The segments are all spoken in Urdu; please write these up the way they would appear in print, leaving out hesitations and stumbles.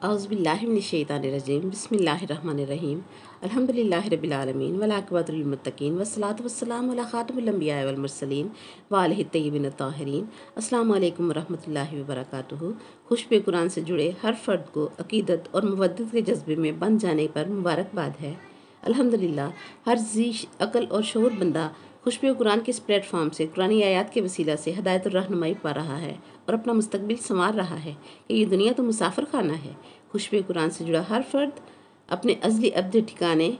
اعوذ باللہ من الشیطان الرجیم بسم اللہ الرحمن الرحیم الحمدللہ رب العالمین والعاقبۃ للمتقین والصلاۃ والسلام علی خاتم الانبیاء والمرسلین وآلہ الطیبین الطاہرین۔ السلام علیکم ورحمۃ اللہ وبرکاتہ۔ خوشبو قرآن سے جڑے ہر فرد کو عقیدت اور مودت کے جذبے میں بن جانے پر مبارکباد ہے۔ الحمدللہ ہر ذی عقل اور شعور بندہ خوشبو قرآن کے اس پلیٹ فارم سے قرآنی آیات کے وسیلہ سے ہدایت اور رہنمائی پا رہا ہے اور اپنا مستقبل سنوار رہا ہے کہ یہ دنیا تو مسافر خانہ ہے۔ خوشبو قرآن سے جڑا ہر فرد اپنے ازلی ابد ٹھکانے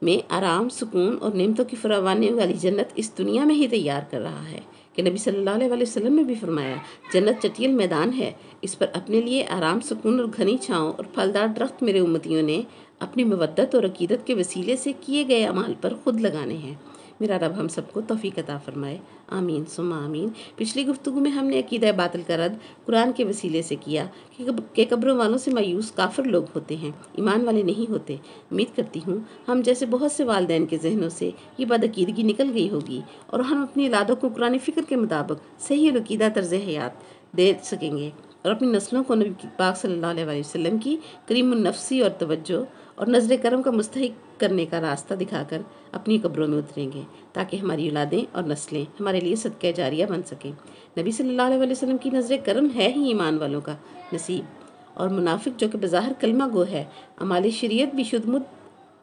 میں آرام، سکون اور نعمتوں کی فراوانی والی جنت اس دنیا میں ہی تیار کر رہا ہے کہ نبی صلی اللہ علیہ وسلم نے بھی فرمایا، جنت چٹیل میدان ہے، اس پر اپنے لیے آرام، سکون اور گھنی چھاؤں اور پھلدار درخت میرے امتیوں نے اپنی مودت اور عقیدت کے وسیلے سے کیے گئے اعمال پر خود لگانے ہیں۔ میرا رب ہم سب کو توفیق عطا فرمائے، آمین ثم آمین۔ پچھلی گفتگو میں ہم نے عقیدہ باطل کا رد قرآن کے وسیلے سے کیا کہ قبروں والوں سے مایوس کافر لوگ ہوتے ہیں، ایمان والے نہیں ہوتے۔ امید کرتی ہوں ہم جیسے بہت سے والدین کے ذہنوں سے یہ بدعقیدگی نکل گئی ہوگی اور ہم اپنی اولادوں کو قرآن فکر کے مطابق صحیح اور عقیدہ طرز حیات دے سکیں گے اور اپنی نسلوں کو نبی پاک صلی اللہ علیہ وسلم کی کریم النفسی اور توجہ اور نظر کرم کا مستحق کرنے کا راستہ دکھا کر اپنی قبروں میں اتریں گے تاکہ ہماری اولادیں اور نسلیں ہمارے لیے صدقہ جاریہ بن سکیں۔ نبی صلی اللہ علیہ وسلم کی نظر کرم ہے ہی ایمان والوں کا نصیب، اور منافق جو کہ بظاہر کلمہ گو ہے، اعمال شریعت بھی شد مد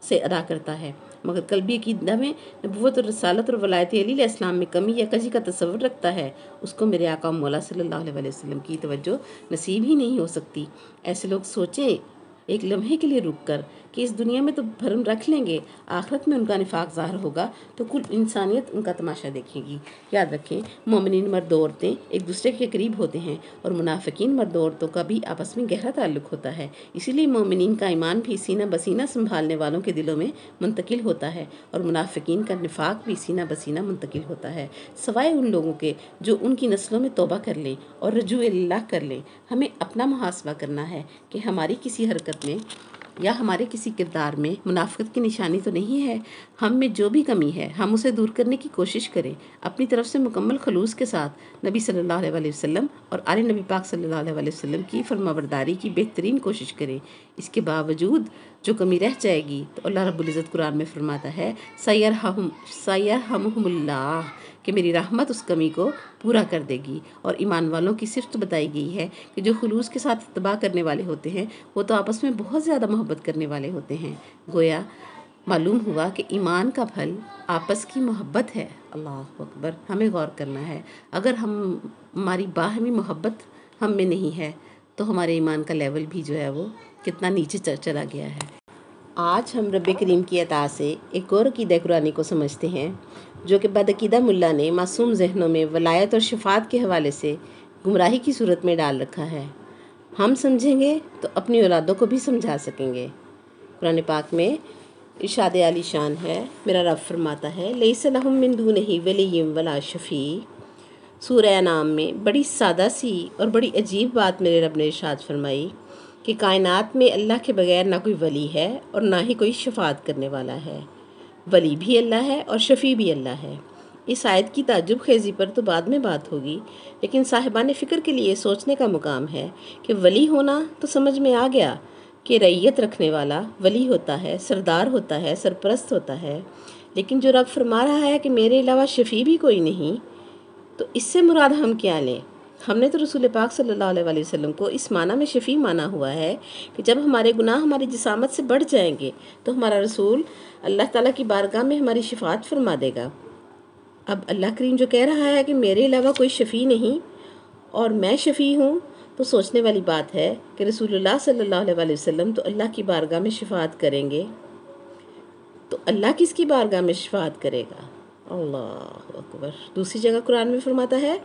سے ادا کرتا ہے مگر قلبی عقیدہ میں نبوت اور رسالت اور ولایت علی علیہ السلام میں کمی یا کجی کا تصور رکھتا ہے، اس کو میرے آقا مولا صلی اللہ علیہ وسلم کی توجہ نصیب ہی نہیں ہو سکتی۔ ایسے لوگ سوچیں ایک لمحے کے لیے رک کر کہ اس دنیا میں تو بھرم رکھ لیں گے، آخرت میں ان کا نفاق ظاہر ہوگا تو کل انسانیت ان کا تماشا دیکھے گی۔ یاد رکھیں، مومنین مرد و عورتیں ایک دوسرے کے قریب ہوتے ہیں اور منافقین مرد و عورتوں کا بھی آپس میں گہرا تعلق ہوتا ہے، اسی لیے مومنین کا ایمان بھی سینہ بسینہ سنبھالنے والوں کے دلوں میں منتقل ہوتا ہے اور منافقین کا نفاق بھی سینہ بسینہ منتقل ہوتا ہے، سوائے ان لوگوں کے جو ان کی نسلوں میں توبہ کر لیں اور رجوع اللہ کر لیں۔ ہمیں اپنا محاسبہ کرنا ہے کہ ہماری کسی حرکت میں یا ہمارے کسی کردار میں منافقت کی نشانی تو نہیں ہے۔ ہم میں جو بھی کمی ہے ہم اسے دور کرنے کی کوشش کریں، اپنی طرف سے مکمل خلوص کے ساتھ نبی صلی اللہ علیہ وسلم اور آل نبی پاک صلی اللہ علیہ وسلم کی فرمانبرداری کی بہترین کوشش کریں۔ اس کے باوجود جو کمی رہ جائے گی تو اللہ رب العزت قرآن میں فرماتا ہے سیرحمہم اللہ، کہ میری رحمت اس کمی کو پورا کر دے گی۔ اور ایمان والوں کی صفت بتائی گئی ہے کہ جو خلوص کے ساتھ اتباع کرنے والے ہوتے ہیں وہ تو آپس میں بہت زیادہ محبت کرنے والے ہوتے ہیں۔ گویا معلوم ہوا کہ ایمان کا پھل آپس کی محبت ہے۔ اللہ اکبر، ہمیں غور کرنا ہے، اگر ہماری باہمی محبت ہم میں نہیں ہے تو ہمارے ایمان کا لیول بھی جو ہے وہ کتنا نیچے چلا گیا ہے۔ آج ہم رب کریم کی عطا سے ایک اور عقیدہ قرآنی کو سمجھتے ہیں جو کہ بدعقیدہ ملا نے معصوم ذہنوں میں ولایت اور شفاعت کے حوالے سے گمراہی کی صورت میں ڈال رکھا ہے۔ ہم سمجھیں گے تو اپنی اولادوں کو بھی سمجھا سکیں گے۔ قرآن پاک میں ارشاد عالی شان ہے، میرا رب فرماتا ہے لیس لہم من دونہ ولی ولا شفیع۔ سورہ انعام میں بڑی سادہ سی اور بڑی عجیب بات میرے رب نے ارشاد فرمائی کہ کائنات میں اللہ کے بغیر نہ کوئی ولی ہے اور نہ ہی کوئی شفاعت کرنے والا ہے۔ ولی بھی اللہ ہے اور شفیع بھی اللہ ہے۔ اس آیت کی تعجب خیزی پر تو بعد میں بات ہوگی، لیکن صاحبان فکر کے لیے سوچنے کا مقام ہے کہ ولی ہونا تو سمجھ میں آ گیا کہ رعیت رکھنے والا ولی ہوتا ہے، سردار ہوتا ہے، سرپرست ہوتا ہے، لیکن جو رب فرما رہا ہے کہ میرے علاوہ شفیع بھی کوئی نہیں، تو اس سے مراد ہم کیا لیں؟ ہم نے تو رسول پاک صلی اللہ علیہ وسلم کو اس معنی میں شفیع مانا ہوا ہے کہ جب ہمارے گناہ ہماری جسامت سے بڑھ جائیں گے تو ہمارا رسول اللہ تعالیٰ کی بارگاہ میں ہماری شفاعت فرما دے گا۔ اب اللہ کریم جو کہہ رہا ہے کہ میرے علاوہ کوئی شفیع نہیں اور میں شفیع ہوں، تو سوچنے والی بات ہے کہ رسول اللہ صلی اللہ علیہ وسلم تو اللہ کی بارگاہ میں شفاعت کریں گے، تو اللہ کس کی بارگاہ میں شفاعت کرے گا؟ اللہ اکبر۔ دوسری جگہ قرآن میں فرماتا ہے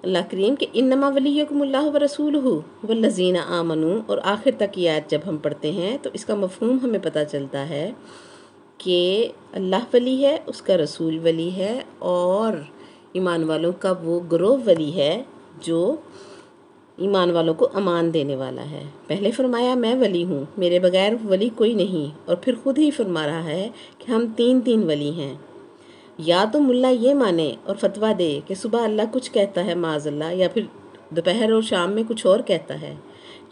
اللہ کریم کہ انما ولیکم اللہ ورسولہ والذین آمنوا، اور آخر تک یہ آیت جب ہم پڑھتے ہیں تو اس کا مفہوم ہمیں پتہ چلتا ہے کہ اللہ ولی ہے، اس کا رسول ولی ہے، اور ایمان والوں کا وہ گروہ ولی ہے جو ایمان والوں کو امان دینے والا ہے۔ پہلے فرمایا میں ولی ہوں، میرے بغیر ولی کوئی نہیں، اور پھر خود ہی فرما رہا ہے کہ ہم تین ولی ہیں۔ یا تو ملا یہ مانے اور فتویٰ دے کہ صبح اللہ کچھ کہتا ہے معاذ اللہ، یا پھر دوپہر اور شام میں کچھ اور کہتا ہے،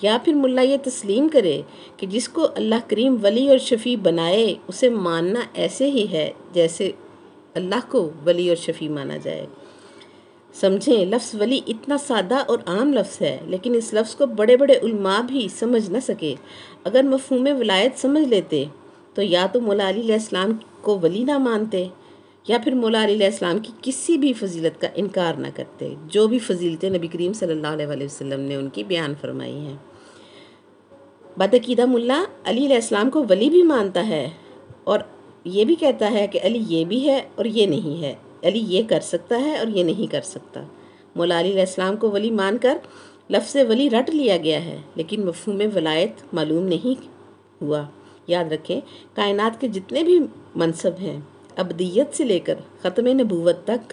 یا پھر ملا یہ تسلیم کرے کہ جس کو اللہ کریم ولی اور شفیع بنائے اسے ماننا ایسے ہی ہے جیسے اللہ کو ولی اور شفیع مانا جائے۔ سمجھیں، لفظ ولی اتنا سادہ اور عام لفظ ہے، لیکن اس لفظ کو بڑے بڑے علماء بھی سمجھ نہ سکے۔ اگر مفہوم ولایت سمجھ لیتے تو یا تو مولا علی علیہ السلام کو ولی نہ مانتے یا پھر مولا علی علیہ السلام کی کسی بھی فضیلت کا انکار نہ کرتے، جو بھی فضیلتیں نبی کریم صلی اللہ علیہ وسلم نے ان کی بیان فرمائی ہیں۔ بدعقیدہ ملا علی علیہ السلام کو ولی بھی مانتا ہے اور یہ بھی کہتا ہے کہ علی یہ بھی ہے اور یہ نہیں ہے، علی یہ کر سکتا ہے اور یہ نہیں کر سکتا۔ مولا علی علیہ السلام کو ولی مان کر لفظ ولی رٹ لیا گیا ہے، لیکن مفہوم ولایت معلوم نہیں ہوا۔ یاد رکھیں، کائنات کے جتنے بھی منصب ہیں، ابدیت سے لے کر ختم نبوت تک،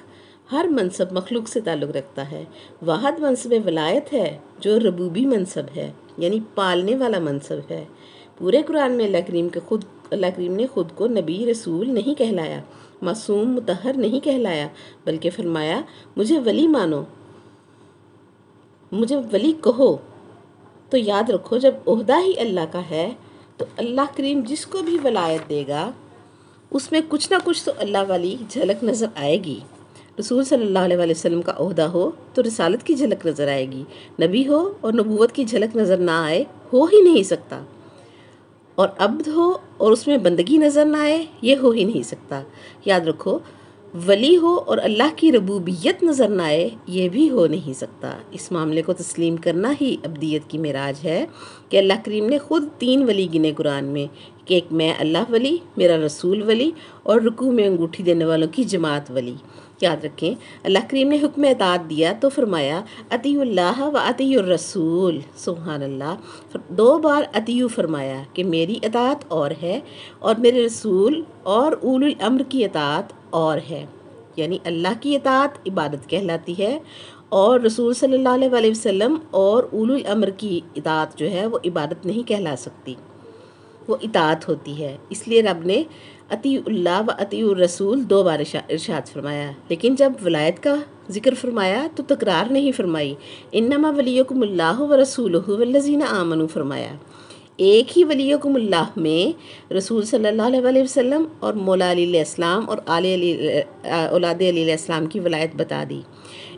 ہر منصب مخلوق سے تعلق رکھتا ہے۔ واحد منصب ولایت ہے جو ربوبی منصب ہے، یعنی پالنے والا منصب ہے۔ پورے قرآن میں اللہ کریم نے خود کو نبی رسول نہیں کہلایا، معصوم مطہر نہیں کہلایا، بلکہ فرمایا مجھے ولی مانو، مجھے ولی کہو۔ تو یاد رکھو، جب عہدہ ہی اللہ کا ہے تو اللہ کریم جس کو بھی ولایت دے گا اس میں کچھ نہ کچھ تو اللہ والی جھلک نظر آئے گی۔ رسول صلی اللہ علیہ وسلم کا عہدہ ہو تو رسالت کی جھلک نظر آئے گی، نبی ہو اور نبوت کی جھلک نظر نہ آئے ہو ہی نہیں سکتا، اور عبد ہو اور اس میں بندگی نظر نہ آئے یہ ہو ہی نہیں سکتا۔ یاد رکھو، ولی ہو اور اللہ کی ربوبیت نظر نہ آئے یہ بھی ہو نہیں سکتا۔ اس معاملے کو تسلیم کرنا ہی عبدیت کی معراج ہے کہ اللہ کریم نے خود 3 ولی گنے قرآن میں، کہ ایک میں اللہ ولی، میرا رسول ولی، اور رکوع میں انگوٹھی دینے والوں کی جماعت ولی۔ یاد رکھیں، اللہ کریم نے حکم اطاعت دیا تو فرمایا اطیعوا اللہ و اطیعوا الرسول، سبحان اللہ، 2 بار اطیعوا فرمایا کہ میری اطاعت اور ہے اور میرے رسول اور اولو الامر کی اطاعت اور ہے، یعنی اللہ کی اطاعت عبادت کہلاتی ہے اور رسول صلی اللہ علیہ وسلم اور اولو الامر کی اطاعت جو ہے وہ عبادت نہیں کہلا سکتی، وہ اطاعت ہوتی ہے۔ اس لیے رب نے اطیعوا اللہ و اطیعوا الرسول 2 بار ارشاد فرمایا، لیکن جب ولایت کا ذکر فرمایا تو تکرار نہیں فرمائی، انما ولیکم اللہ و رسولہ والذین آمنوا فرمایا۔ ایک ہی ولیکم اللہ میں رسول صلی اللہ علیہ وسلم اور مولا علی علیہ السلام اور اولاد علی علیہ السلام کی ولایت بتا دی۔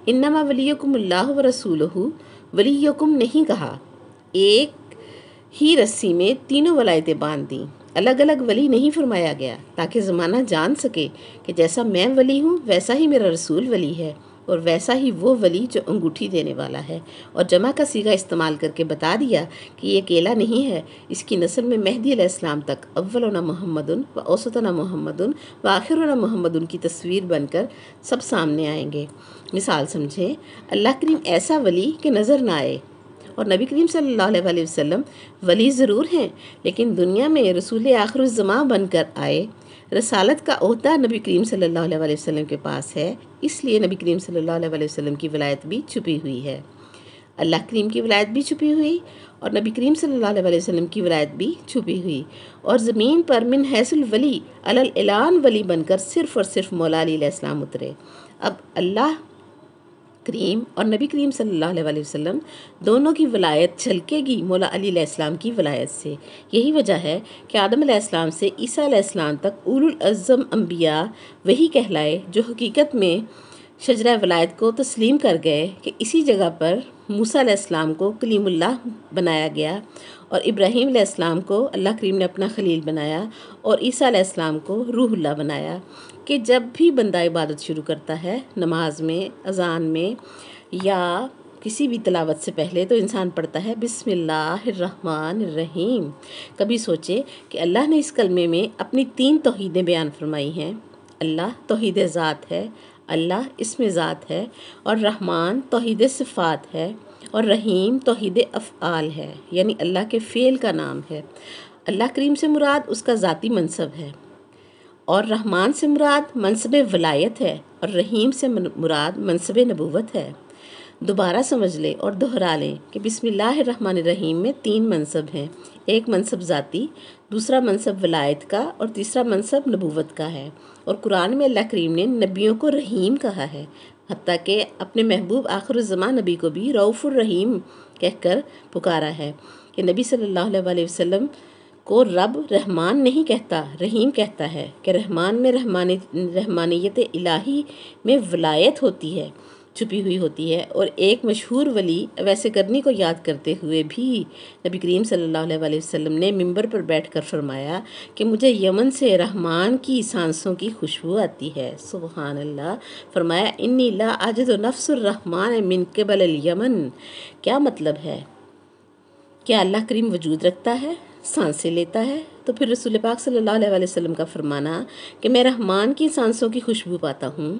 انما ولیکم اللہ و رسولہ، ولیکم نہیں کہا، ایک ہی رسی میں تینوں ولایتیں باندھ دیں، الگ الگ ولی نہیں فرمایا گیا، تاکہ زمانہ جان سکے کہ جیسا میں ولی ہوں ویسا ہی میرا رسول ولی ہے اور ویسا ہی وہ ولی جو انگوٹھی دینے والا ہے، اور جمع کا صیغہ استعمال کر کے بتا دیا کہ یہ اکیلا نہیں ہے، اس کی نسل میں مہدی علیہ السلام تک اولنا محمد و اوسطنا محمد و آخرنا محمد کی تصویر بن کر سب سامنے آئیں گے۔ مثال سمجھیں، اللہ کریم ایسا ولی کہ نظر نہ آئے، اور نبی کریم صلی اللہ علیہ وسلم ولی ضرور ہیں لیکن دنیا میں رسول آخر الزماں بن کر آئے۔ رسالت کا عہدہ نبی کریم صلی اللہ علیہ وسلم کے پاس ہے، اس لیے نبی کریم صلی اللہ علیہ وسلم کی ولایت بھی چھپی ہوئی ہے، اللہ کریم کی ولایت بھی چھپی ہوئی اور نبی کریم صلی اللہ علیہ وسلم کی ولایت بھی چھپی ہوئی، اور زمین پر من حیث الولی علی الاعلان ولی بن کر صرف اور صرف مولا علی علیہ السلام اترے۔ اب اللہ کریم اور نبی کریم صلی اللہ علیہ وسلم دونوں کی ولایت چھلکے گی مولا علی علیہ السلام کی ولایت سے۔ یہی وجہ ہے کہ آدم علیہ السلام سے عیسیٰ علیہ السلام تک اولو العزم انبیاء وہی کہلائے جو حقیقت میں شجرہ ولایت کو تسلیم کر گئے کہ اسی جگہ پر موسیٰ علیہ السلام کو کلیم اللہ بنایا گیا اور ابراہیم علیہ السلام کو اللہ کریم نے اپنا خلیل بنایا اور عیسیٰ علیہ السلام کو روح اللہ بنایا، کہ جب بھی بندہ عبادت شروع کرتا ہے، نماز میں، اذان میں یا کسی بھی تلاوت سے پہلے، تو انسان پڑھتا ہے بسم اللہ الرحمن الرحیم۔ کبھی سوچے کہ اللہ نے اس کلمے میں اپنی 3 توحیدیں بیان فرمائی ہیں، اللہ توحید ذات ہے، اللہ اسم ذات ہے، اور رحمان توحید صفات ہے، اور رحیم توحید افعال ہے، یعنی اللہ کے فعل کا نام ہے۔ اللہ کریم سے مراد اس کا ذاتی منصب ہے، اور رحمان سے مراد منصب ولایت ہے، اور رحیم سے مراد منصب نبوت ہے۔ دوبارہ سمجھ لیں اور دہرا لیں کہ بسم اللہ الرحمن الرحیم میں 3 منصب ہیں، ایک منصب ذاتی، دوسرا منصب ولایت کا، اور تیسرا منصب نبوت کا ہے، اور قرآن میں اللہ کریم نے نبیوں کو رحیم کہا ہے، حتیٰ کہ اپنے محبوب آخر الزمان نبی کو بھی رؤوف الرحیم کہہ کر پکارا ہے کہ نبی صلی اللہ علیہ وسلم کو رب رحمان نہیں کہتا، رحیم کہتا ہے، کہ رحمان میں رحمانیت الہی میں ولایت ہوتی ہے، چھپی ہوئی ہوتی ہے۔ اور ایک مشہور ولی ویسے کرنی کو یاد کرتے ہوئے بھی نبی کریم صلی اللہ علیہ وسلم نے منبر پر بیٹھ کر فرمایا کہ مجھے یمن سے رحمان کی سانسوں کی خوشبو آتی ہے۔ سبحان اللہ۔ فرمایا انی لا اجد نفس الرحمن من قبل الیمن۔ کیا مطلب ہے؟ کیا اللہ کریم وجود رکھتا ہے، سانسیں لیتا ہے؟ تو پھر رسول پاک صلی اللہ علیہ وسلم کا فرمانا کہ میں رحمان کی سانسوں کی خوشبو پاتا ہوں،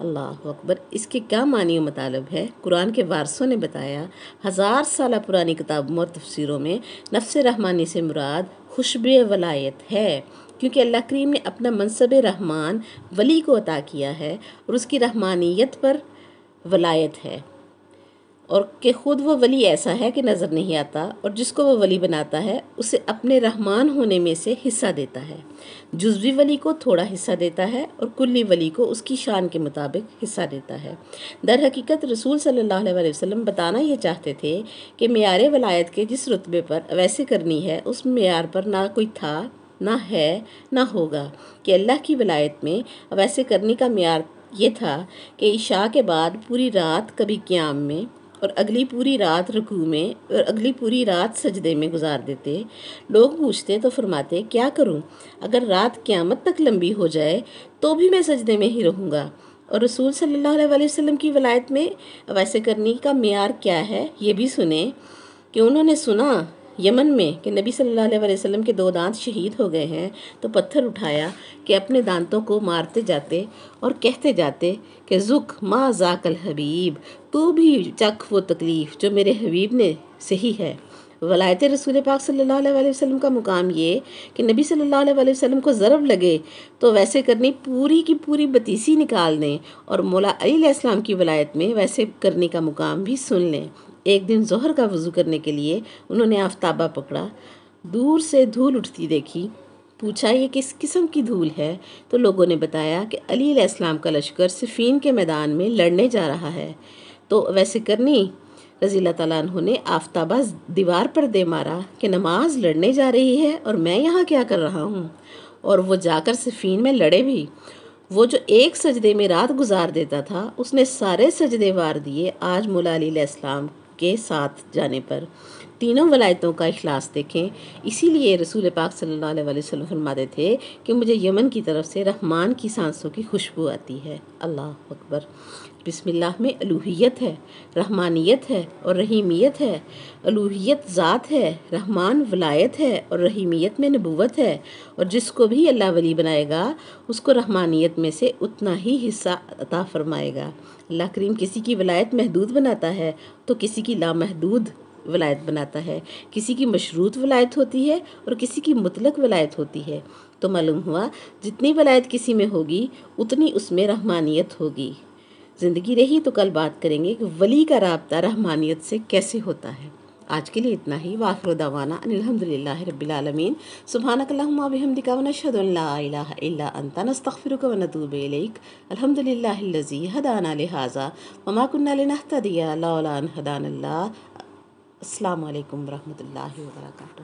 اللہ اکبر، اس کے کیا معنی و مطالب ہے؟ قرآن کے وارثوں نے بتایا، 1000 سالہ پرانی کتابوں اور تفسیروں میں نفس رحمانی سے مراد خوشبو ولایت ہے، کیونکہ اللہ کریم نے اپنا منصب رحمان ولی کو عطا کیا ہے اور اس کی رحمانیت پر ولایت ہے، اور کہ خود وہ ولی ایسا ہے کہ نظر نہیں آتا، اور جس کو وہ ولی بناتا ہے اسے اپنے رحمان ہونے میں سے حصہ دیتا ہے۔ جزوی ولی کو تھوڑا حصہ دیتا ہے اور کلی ولی کو اس کی شان کے مطابق حصہ دیتا ہے۔ در حقیقت رسول صلی اللہ علیہ وسلم بتانا یہ چاہتے تھے کہ معیار ولایت کے جس رتبے پر ویسے کرنی ہے، اس معیار پر نہ کوئی تھا، نہ ہے، نہ ہوگا، کہ اللہ کی ولایت میں ویسے کرنی کا معیار یہ تھا کہ عشاء کے بعد پوری رات کبھی قیام میں اور اگلی پوری رات رکوع میں اور اگلی پوری رات سجدے میں گزار دیتے۔ لوگ پوچھتے تو فرماتے کیا کروں؟ اگر رات قیامت تک لمبی ہو جائے تو بھی میں سجدے میں ہی رہوں گا۔ اور رسول صلی اللہ علیہ وسلم کی ولایت میں ویسے کرنی کا معیار کیا ہے، یہ بھی سنیں کہ انہوں نے سنا یمن میں کہ نبی صلی اللہ علیہ وسلم کے 2 دانت شہید ہو گئے ہیں، تو پتھر اٹھایا کہ اپنے دانتوں کو مارتے جاتے اور کہتے جاتے کہ ذق ما ذاک الحبیب، تو بھی چکھ وہ تکلیف جو میرے حبیب نے سہی ہے۔ ولایت رسول پاک صلی اللہ علیہ وسلم کا مقام یہ کہ نبی صلی اللہ علیہ وسلم کو ضرب لگے تو ویسے کرنی پوری کی پوری بتیسی نکال دیں، اور مولا علی علیہ السلام کی ولایت میں ویسے کرنے کا مقام بھی سن لیں۔ ایک دن ظہر کا وضو کرنے کے لیے انہوں نے آفتابہ پکڑا، دور سے دھول اٹھتی دیکھی، پوچھا یہ کس قسم کی دھول ہے؟ تو لوگوں نے بتایا کہ علی علیہ السلام کا لشکر صفین کے میدان میں لڑنے جا رہا ہے۔ تو ویسے کرنی رضی اللہ تعالیٰ عنہ نے آفتابہ دیوار پر دے مارا کہ نماز لڑنے جا رہی ہے اور میں یہاں کیا کر رہا ہوں؟ اور وہ جا کر صفین میں لڑے بھی۔ وہ جو ایک سجدے میں رات گزار دیتا تھا، اس نے سارے سجدے وار دیے آج مولا علی علیہ السلام کے ساتھ جانے پر۔ تینوں ولایتوں کا اخلاص دیکھیں۔ اسی لیے رسول پاک صلی اللہ علیہ وسلم فرماتے تھے کہ مجھے یمن کی طرف سے رحمان کی سانسوں کی خوشبو آتی ہے۔ اللہ اکبر۔ بسم اللہ میں الوہیت ہے، رحمانیت ہے اور رحیمیت ہے۔ الوہیت ذات ہے، رحمان ولایت ہے اور رحیمیت میں نبوت ہے، اور جس کو بھی اللہ ولی بنائے گا اس کو رحمانیت میں سے اتنا ہی حصہ عطا فرمائے گا۔ اللہ کریم کسی کی ولایت محدود بناتا ہے تو کسی کی لامحدود ولایت بناتا ہے، کسی کی مشروط ولایت ہوتی ہے اور کسی کی مطلق ولایت ہوتی ہے۔ تو معلوم ہوا جتنی ولایت کسی میں ہوگی اتنی اس میں رحمانیت ہوگی۔ زندگی رہی تو کل بات کریں گے کہ ولی کا رابطہ رحمانیت سے کیسے ہوتا ہے۔ آج کے لیے اتنا ہی۔ وآخر دعوانا ان الحمدللہ رب العالمین۔ سبحانک اللہم و بحمدک ونشہد ان لا الہ الا انت نستغفرک ونتوب الیک۔ الحمدللہ الذی ہدانا لہذا وما کنا لنہتدی لولا ان ہدانا اللہ۔ السلام علیکم ورحمۃ اللہ وبرکاتہ۔